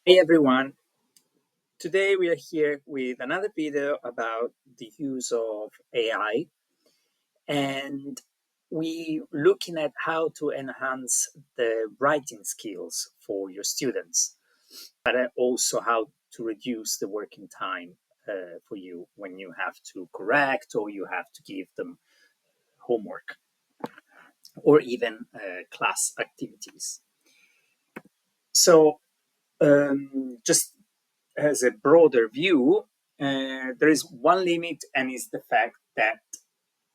Hey everyone, today we are here with another video about the use of AI, and we looking at how to enhance the writing skills for your students, but also how to reduce the working time for you when you have to correct or you have to give them homework or even class activities. So just as a broader view, there is one limit, and is the fact that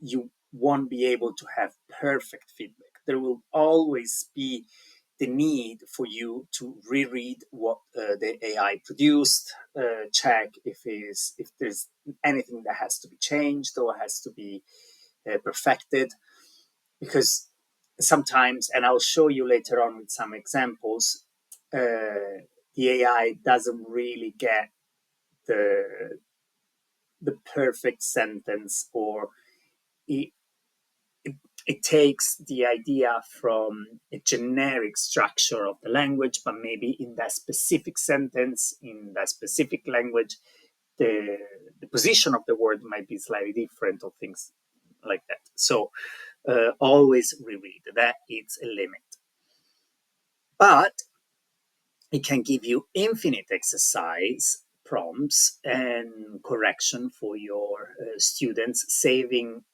you won't be able to have perfect feedback. There will always be the need for you to reread what the AI produced, check if there's anything that has to be changed or has to be perfected, because sometimes, and I'll show you later on with some examples, the AI doesn't really get the the perfect sentence, or it, it takes the idea from a generic structure of the language, but maybe in that specific sentence, in that specific language, the position of the word might be slightly different, or things like that. So always reread. That it's a limit. But it can give you infinite exercise prompts and correction for your students, saving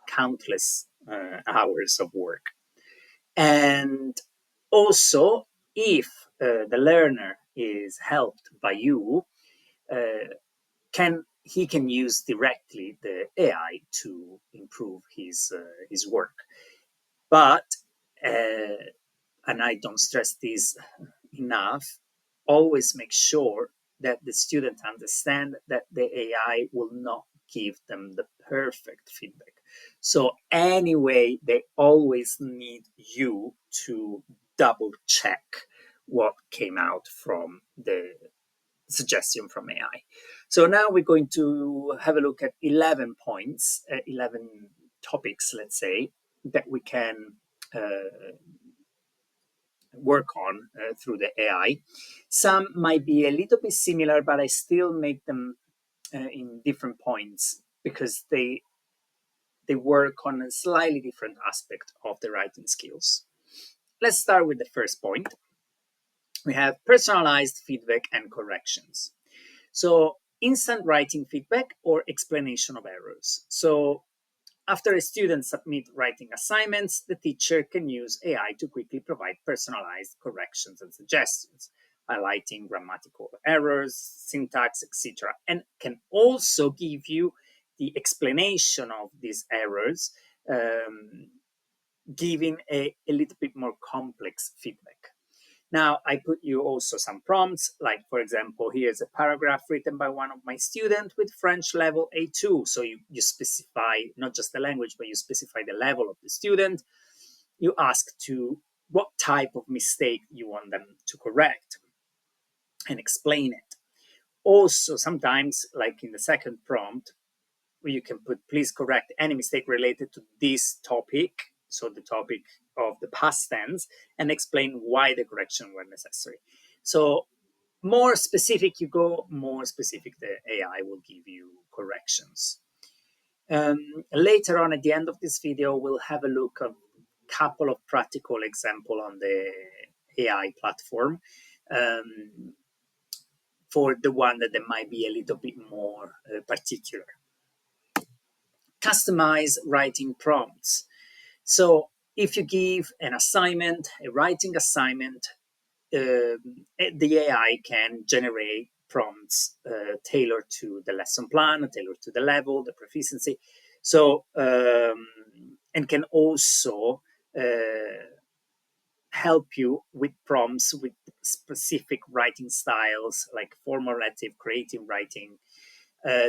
countless hours of work. And also, if the learner is helped by you, he can use directly the AI to improve his work. But and I don't stress this enough, always make sure that the student understand that the AI will not give them the perfect feedback. So anyway, they always need you to double check what came out from the suggestion from AI. So now we're going to have a look at 11 points, 11 topics, let's say, that we can work on through the AI. Some might be a little bit similar, but I still make them in different points because they work on a slightly different aspect of the writing skills. Let's start with the first point. We have personalized feedback and corrections. So instant writing feedback or explanation of errors. So after a student submits writing assignments, the teacher can use AI to quickly provide personalized corrections and suggestions, highlighting grammatical errors, syntax, etc., and can also give you the explanation of these errors, giving a little bit more complex feedback. Now, I put you also some prompts, like, for example, here's a paragraph written by one of my students with French level A2. So you specify not just the language, but you specify the level of the student. You ask to what type of mistake you want them to correct and explain it. Also, sometimes, like in the second prompt, you can put, please correct any mistake related to this topic, so the topic of the past tense, and explain why the correction were necessary. So more specific you go, more specific the AI will give you corrections. Later on, at the end of this video, we'll have a look at a couple of practical examples on the AI platform, for the one that might be a little bit more particular. Customize writing prompts. So if you give an assignment, a writing assignment, the AI can generate prompts tailored to the lesson plan, tailored to the level, the proficiency. So, and can also help you with prompts with specific writing styles, like formulative, creative writing.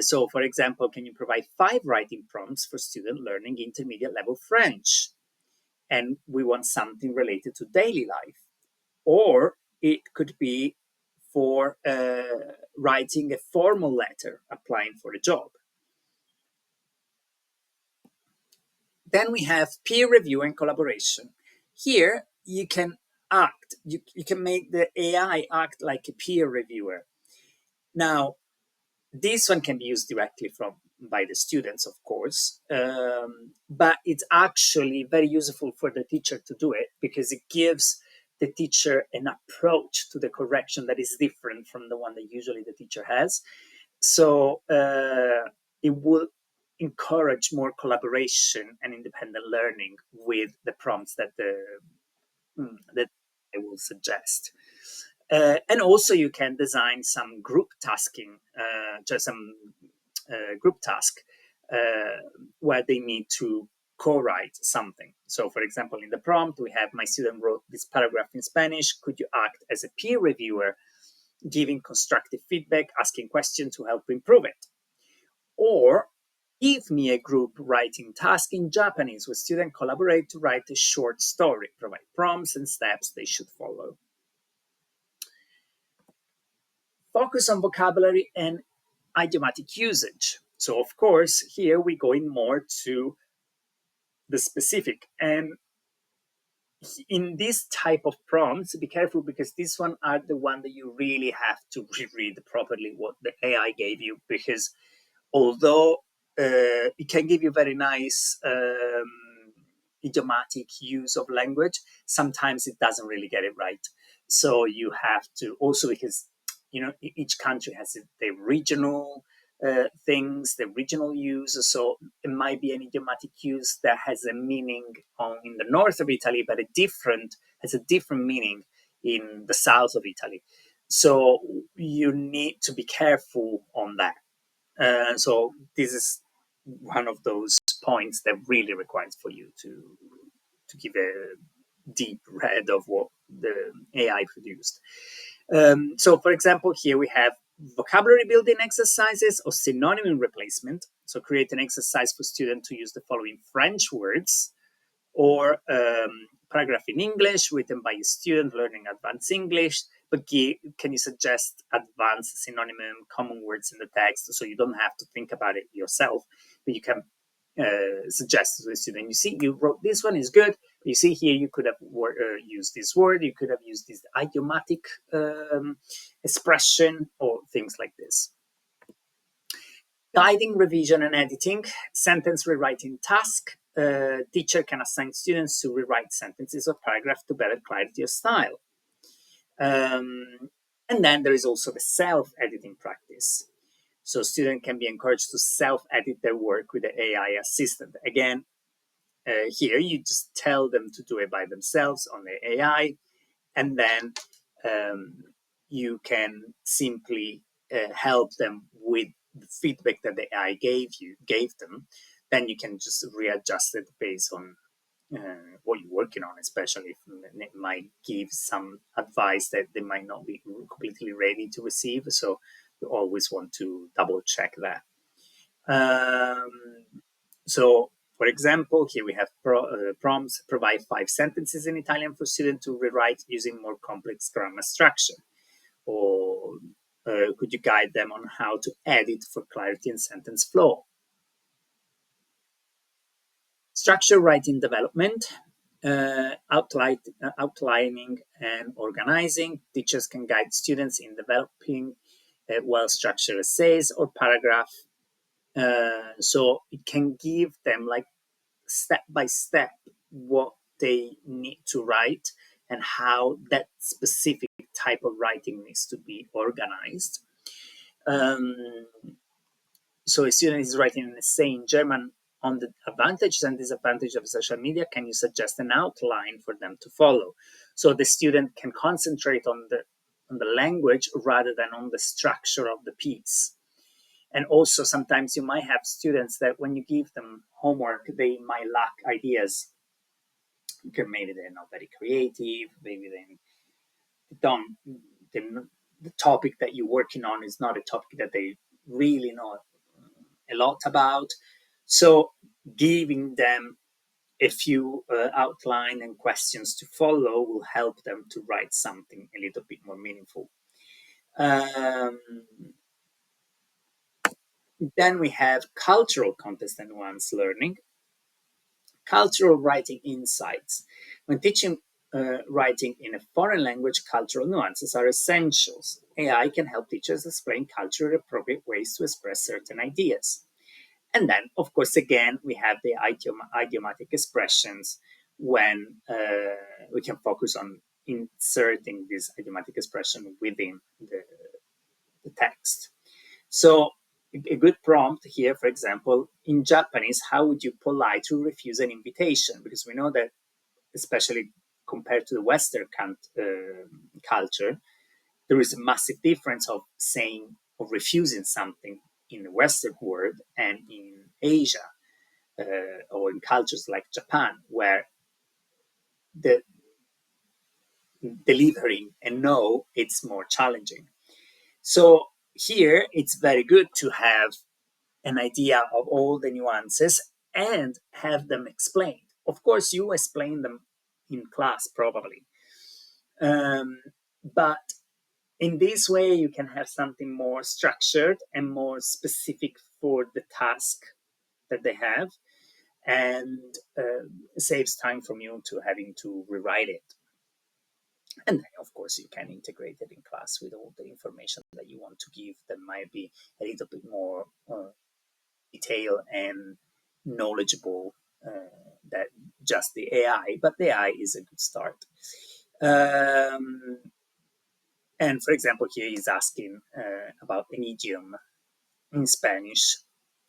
So, for example, can you provide 5 writing prompts for student learning intermediate level French? And we want something related to daily life. Or it could be for writing a formal letter applying for a job. Then we have peer review and collaboration. Here you can you can make the AI act like a peer reviewer. Now, this one can be used directly from by the students, of course, but it's actually very useful for the teacher to do it because it gives the teacher an approach to the correction that is different from the one that usually the teacher has. So it will encourage more collaboration and independent learning with the prompts that I will suggest. And also, you can design some group tasking, just some group task where they need to co-write something. So, for example, in the prompt, we have my student wrote this paragraph in Spanish. Could you act as a peer reviewer, giving constructive feedback, asking questions to help improve it? Or give me a group writing task in Japanese where students collaborate to write a short story, provide prompts and steps they should follow. Focus on vocabulary and idiomatic usage. So, of course, here we go in more to the specific. And in this type of prompts, be careful because this one are the one that you really have to reread properly what the AI gave you, because although it can give you very nice idiomatic use of language, sometimes it doesn't really get it right. So you have to also, because each country has the regional things, the regional use. So it might be an idiomatic use that has a meaning in the north of Italy, but has a different meaning in the south of Italy. So you need to be careful on that. So this is one of those points that really requires for you to give a deep read of what the AI produced. So, for example, here we have vocabulary building exercises or synonym replacement. So create an exercise for students to use the following French words, or paragraph in English written by a student learning advanced English, but can you suggest advanced synonym common words in the text so you don't have to think about it yourself, but you can suggest to the student, you see, you wrote this one is good, but you see here you could have used this word, you could have used this idiomatic expression, or things like this. Guiding revision and editing, sentence rewriting task. Teacher can assign students to rewrite sentences or paragraphs to better clarity of style. And then there is also the self-editing practice. So students can be encouraged to self-edit their work with the AI assistant. Again, here you just tell them to do it by themselves on the AI, and then you can simply help them with the feedback that the AI gave them. Then you can just readjust it based on what you're working on, especially if it might give some advice that they might not be completely ready to receive. So you always want to double check that. So, for example, here we have prompts, provide 5 sentences in Italian for students to rewrite using more complex grammar structure. Or could you guide them on how to edit for clarity and sentence flow? Structure writing development, outlining and organizing. Teachers can guide students in developing well-structured essays or paragraph. So it can give them like step by step what they need to write and how that specific type of writing needs to be organized. So a student is writing an essay in German on the advantages and disadvantages of social media. Can you suggest an outline for them to follow? So the student can concentrate on the language rather than on the structure of the piece. And also sometimes you might have students that when you give them homework, they might lack ideas. Maybe they're not very creative, maybe they don't, the topic that you're working on is not a topic that they really know a lot about. So giving them a few outline and questions to follow will help them to write something a little bit more meaningful. Then we have cultural context and nuanced learning. Cultural writing insights. When teaching writing in a foreign language, cultural nuances are essentials. AI can help teachers explain culturally appropriate ways to express certain ideas. And then, of course, again, we have the idiomatic expressions when we can focus on inserting this idiomatic expression within the text. So a good prompt here, for example, in Japanese, how would you politely refuse an invitation? Because we know that, especially compared to the Western culture, there is a massive difference of saying or refusing something in the Western world and in Asia or in cultures like Japan, where the delivering a no, it's more challenging. So here, it's very good to have an idea of all the nuances and have them explained. Of course, you explain them in class probably, but in this way, you can have something more structured and more specific for the task that they have, and saves time from you to having to rewrite it. And then, of course, you can integrate it in class with all the information that you want to give that might be a little bit more detailed and knowledgeable than just the AI, but the AI is a good start. And for example, here he's asking about an idiom in Spanish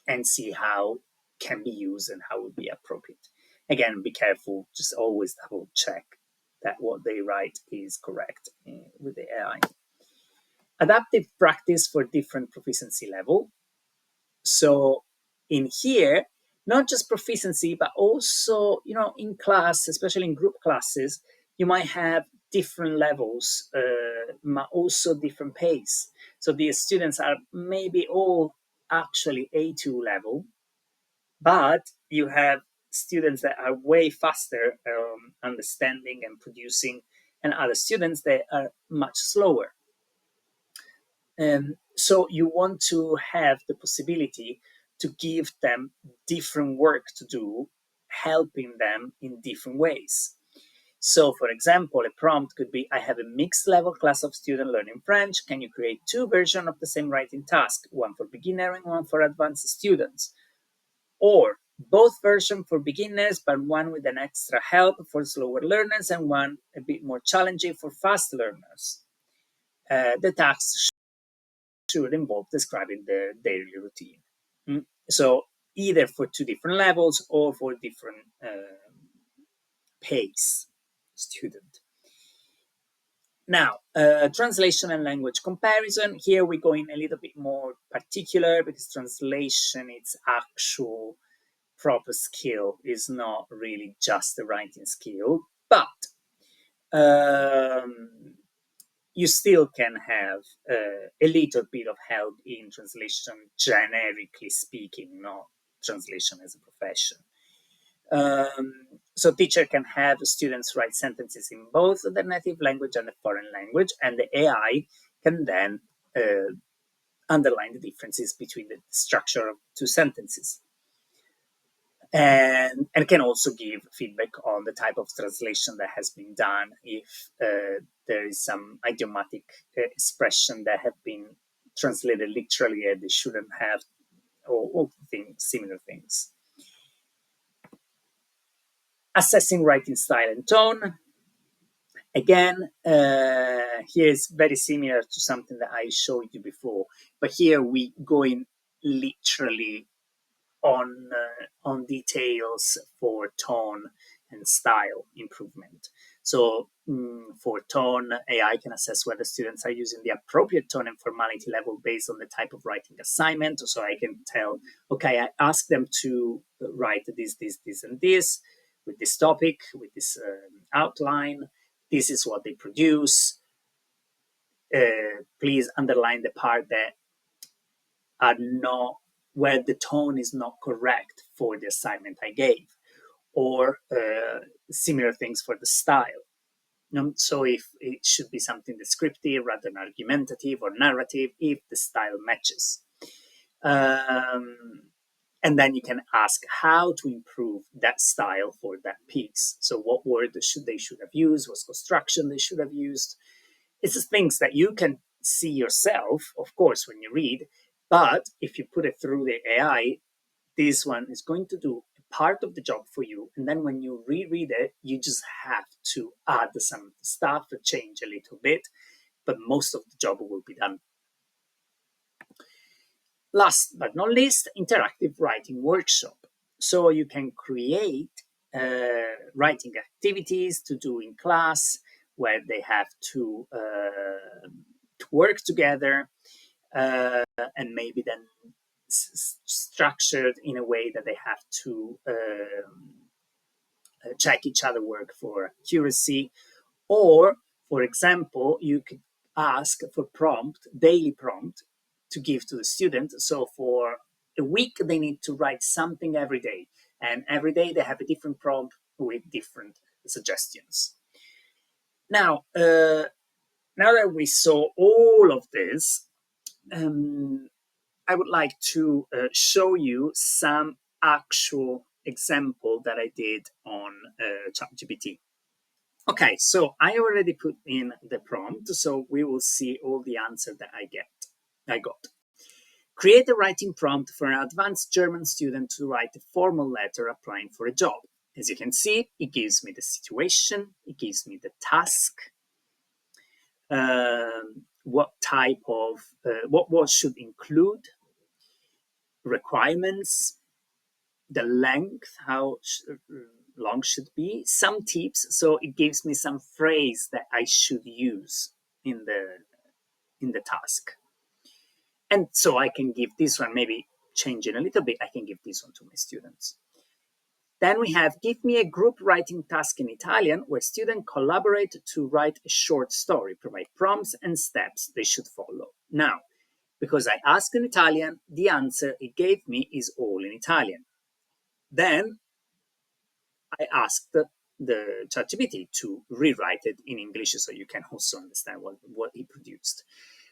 and see how can be used and how would be appropriate. Again, be careful, just always double check that what they write is correct with the AI. Adaptive practice for different proficiency level. So in here, not just proficiency, but also, in class, especially in group classes, you might have different levels, but also different pace. So the students are maybe all actually A2 level, but you have students that are way faster understanding and producing, and other students that are much slower. So you want to have the possibility to give them different work to do, helping them in different ways. So, for example, a prompt could be, I have a mixed level class of students learning French. Can you create two versions of the same writing task, one for beginner and one for advanced students? Or both versions for beginners, but one with an extra help for slower learners and one a bit more challenging for fast learners. The task should involve describing their daily routine. So either for two different levels or for different pace student. Now, translation and language comparison. Here we're going a little bit more particular because translation, its actual proper skill is not really just the writing skill, but you still can have a little bit of help in translation, generically speaking, not translation as a profession. So teacher can have students write sentences in both the native language and the foreign language, and the AI can then underline the differences between the structure of two sentences. And can also give feedback on the type of translation that has been done, if there is some idiomatic expression that have been translated literally and they shouldn't have, or similar things. Assessing writing style and tone. Again, here is very similar to something that I showed you before, but here we going literally on details for tone and style improvement. So for tone, AI can assess whether students are using the appropriate tone and formality level based on the type of writing assignment. So I can tell, okay, I ask them to write this, and this, with this topic, with this outline. This is what they produce. Please underline the part that are not, where the tone is not correct for the assignment I gave, or similar things for the style. So if it should be something descriptive rather than argumentative or narrative, if the style matches. And then you can ask how to improve that style for that piece. So what word they should have used, what construction they should have used. It's just things that you can see yourself, of course, when you read, but if you put it through the AI, this one is going to do part of the job for you. And then when you reread it, you just have to add some stuff, change a little bit, but most of the job will be done. Last but not least, interactive writing workshop. So you can create writing activities to do in class where they have to work together and maybe then structured in a way that they have to check each other work for accuracy. Or, for example, you could ask for daily prompt to give to the student. So for a week, they need to write something every day. And every day they have a different prompt with different suggestions. Now, now that we saw all of this, I would like to show you some actual example that I did on ChatGPT. Okay, so I already put in the prompt, so we will see all the answer that I got. Create a writing prompt for an advanced German student to write a formal letter applying for a job. As you can see, it gives me the situation, it gives me the task, what type of, what should include, requirements, the length, how long should be, some tips. So it gives me some phrase that I should use in the task. And so I can give this one, maybe changing a little bit, I can give this one to my students. Then we have give me a group writing task in Italian where students collaborate to write a short story, provide prompts and steps they should follow. Now, because I asked in Italian, the answer it gave me is all in Italian. Then I asked the ChatGPT to rewrite it in English so you can also understand what he produced.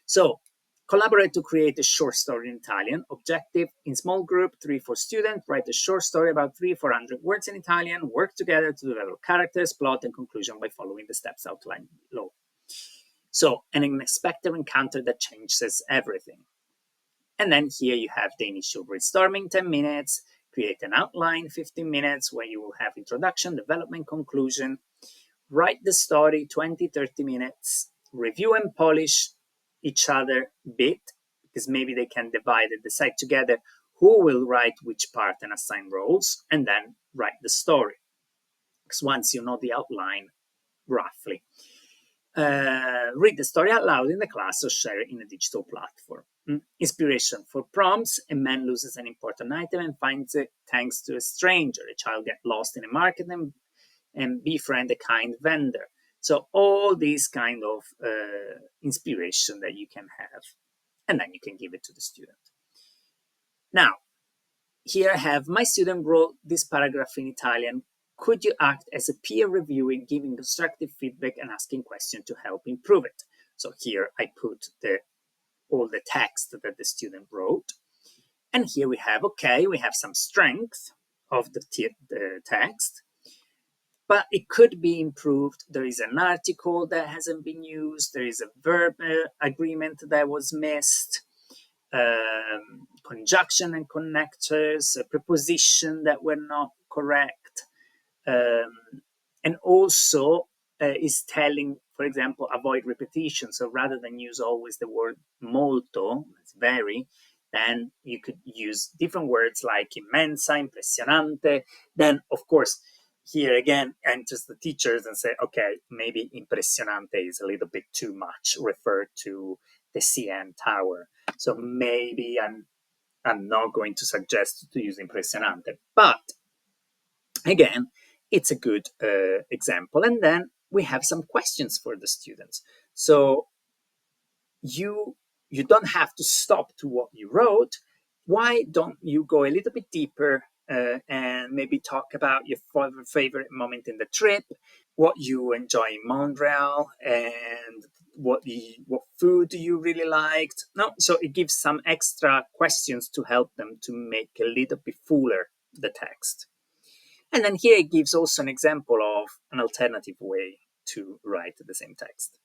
So, collaborate to create a short story in Italian. Objective, in small group, 3-4 students, write a short story about 300-400 words in Italian, work together to develop characters, plot, and conclusion by following the steps outlined below. So, an unexpected encounter that changes everything. And then here you have the initial brainstorming, 10 minutes, create an outline, 15 minutes, where you will have introduction, development, conclusion, write the story, 20-30 minutes, review and polish each other bit, because maybe they can divide and decide together who will write which part and assign roles, and then write the story. Because once you know the outline, roughly. Read the story out loud in the class or share it in a digital platform. Inspiration for prompts. A man loses an important item and finds it thanks to a stranger. A child gets lost in a market and befriend a kind vendor. So all these kind of inspiration that you can have, and then you can give it to the student. Now, here I have my student wrote this paragraph in Italian. Could you act as a peer reviewing, giving constructive feedback and asking questions to help improve it? So here I put all the text that the student wrote. And here we have some strength of the text, but it could be improved. There is an article that hasn't been used. There is a verb agreement that was missed. Conjunction and connectors, a preposition that were not correct. And also is telling, for example, avoid repetition. So rather than use always the word molto, it's very, then you could use different words like immensa, impressionante. Then, of course, here again enters the teachers and say, okay, maybe impressionante is a little bit too much, referred to the CN Tower. So maybe I'm not going to suggest to use impressionante. But again, it's a good example. And then we have some questions for the students. So you don't have to stop to what you wrote. Why don't you go a little bit deeper and maybe talk about your favorite moment in the trip? what you enjoy in Montreal and what food you really liked. No, so it gives some extra questions to help them to make a little bit fuller the text. And then here it gives also an example of an alternative way to write the same text.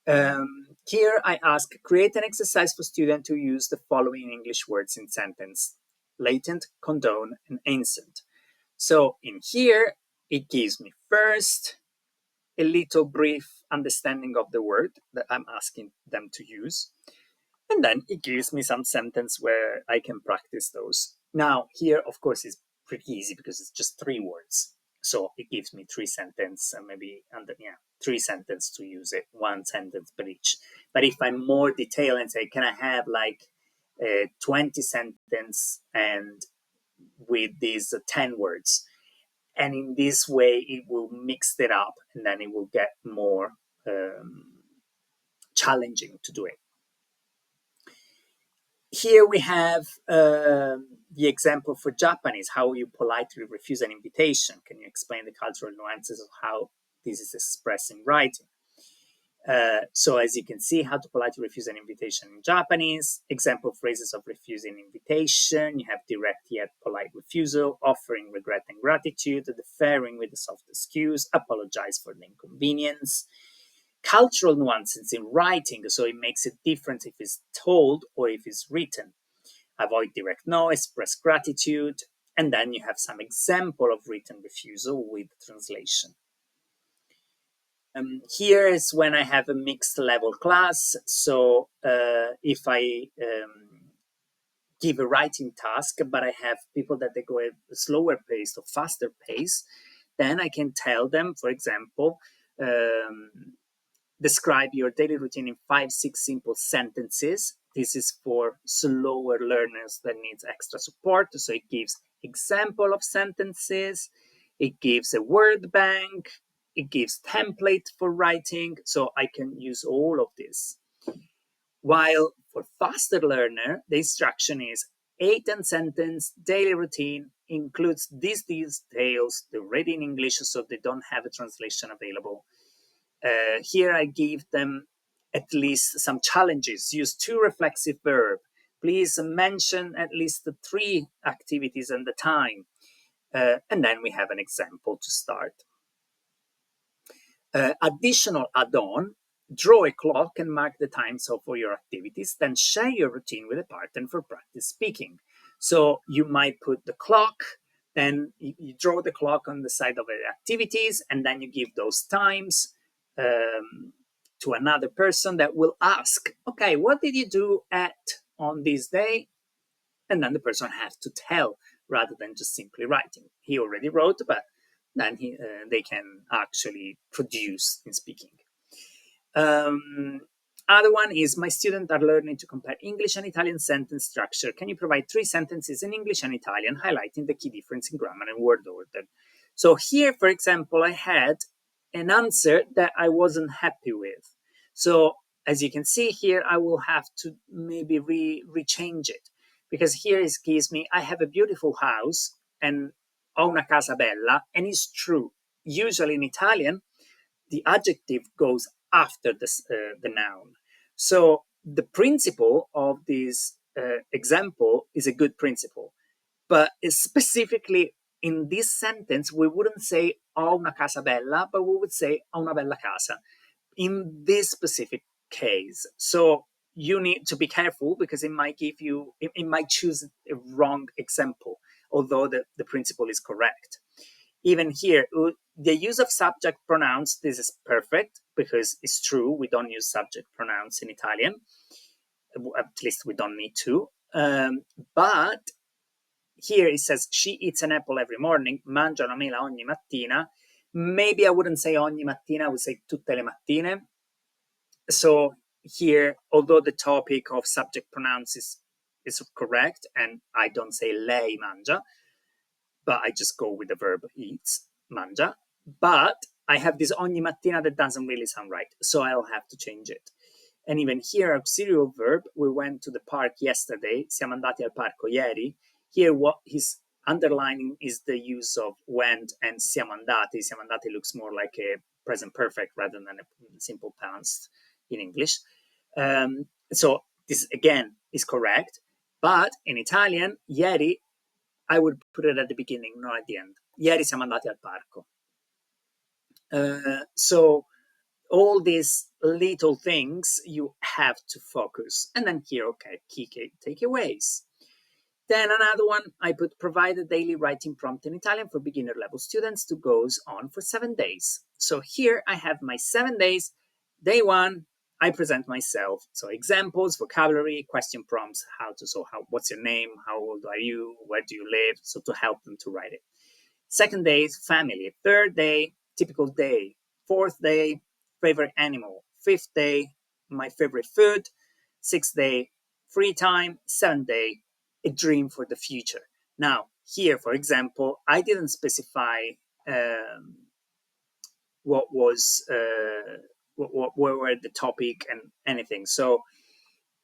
Here I ask, create an exercise for students to use the following English words in sentence: latent, condone, and ancient. So in here, it gives me first a little brief understanding of the word that I'm asking them to use. And then it gives me some sentence where I can practice those. Now, here, of course, is pretty easy because it's just 3 words. So it gives me 3 sentences and maybe 3 sentences to use it, 1 sentence per each. But if I'm more detailed and say, can I have like 20 sentences and with these 10 words? And in this way, it will mix it up and then it will get more challenging to do it. Here we have the example for Japanese, how you politely refuse an invitation. Can you explain the cultural nuances of how this is expressed in writing? So as you can see, how to politely refuse an invitation in Japanese. Example phrases of refusing invitation. You have direct yet polite refusal, offering regret and gratitude, deferring with a soft excuse, apologize for the inconvenience. Cultural nuances in writing, so it makes a difference if it's told or if it's written. Avoid direct no, express gratitude, and then you have some example of written refusal with translation. Here is when I have a mixed level class. So if I give a writing task, but I have people that they go at a slower pace or faster pace, then I can tell them, for example, describe your daily routine in 5-6 simple sentences. This is for slower learners that needs extra support. So it gives example of sentences, it gives a word bank, it gives template for writing. So I can use all of this. While for faster learner, the instruction is 8 sentence daily routine, includes these details, they're read in English, so they don't have a translation available. Here I give them at least some challenges. Use 2 reflexive verbs. Please mention at least 3 activities and the time. And then we have an example to start. Additional add-on, draw a clock and mark the times for your activities. Then share your routine with a partner for practice speaking. So you might put the clock, then you draw the clock on the side of the activities, and then you give those times to another person that will ask, okay, what did you do on this day? And then the person has to tell rather than just simply writing. He already wrote, but then they can actually produce in speaking. Other one is, my students are learning to compare English and Italian sentence structure. Can you provide 3 sentences in English and Italian, highlighting the key difference in grammar and word order? So here, for example, I had an answer that I wasn't happy with. So as you can see here, I will have to maybe rechange it, because here it gives me, I have a beautiful house and ho una casa bella, and it's true. Usually in Italian, the adjective goes after the noun. So the principle of this example is a good principle, but specifically in this sentence, we wouldn't say ho una casa bella, but we would say ho una bella casa in this specific case. So you need to be careful, because it might choose a wrong example, although the principle is correct. Even here, the use of subject pronouns, this is perfect, because it's true, we don't use subject pronouns in Italian. At least we don't need to. But here it says, she eats an apple every morning, mangia una mela ogni mattina. Maybe I wouldn't say ogni mattina, I would say tutte le mattine. So here, although the topic of subject pronouns is correct, and I don't say lei mangia, but I just go with the verb eats, mangia. But I have this ogni mattina that doesn't really sound right, so I'll have to change it. And even here, auxiliary verb, we went to the park yesterday, siamo andati al parco ieri. Here, what is underlining is the use of went and siamo andati. Siamo andati looks more like a present perfect rather than a simple past in English. So this again is correct, but in Italian, ieri, I would put it at the beginning, not at the end. Ieri siamo andati al parco. So all these little things you have to focus. And then here, okay, key takeaways. Then another one, I put provide a daily writing prompt in Italian for beginner level students to goes on for 7 days. So here I have my 7 days. Day one, I present myself. So examples, vocabulary, question prompts, what's your name? How old are you? Where do you live? So to help them to write it. Second day is family. Third day, typical day. Fourth day, favorite animal. Fifth day, my favorite food. Sixth day, free time. Seventh day, a dream for the future. Now, here, for example, I didn't specify what were the topic and anything. So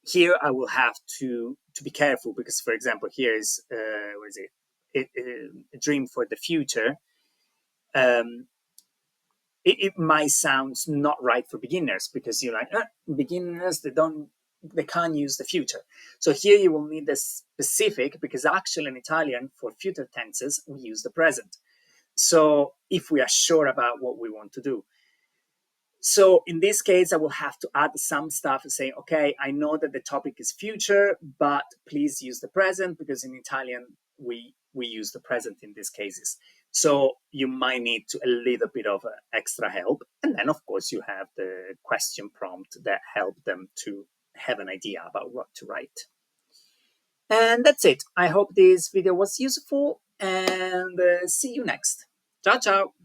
here I will have to be careful because, for example, here is what is it? A dream for the future. It might sound not right for beginners because you're like, beginners, they can't use the future. So here you will need the specific, because actually in Italian for future tenses we use the present. So if we are sure about what we want to do. So in this case, I will have to add some stuff and say, okay, I know that the topic is future, but please use the present, because in Italian, we use the present in these cases. So you might need a little bit of extra help. And then, of course, you have the question prompt that help them to have an idea about what to write. And that's it. I hope this video was useful, and see you next. Ciao, ciao.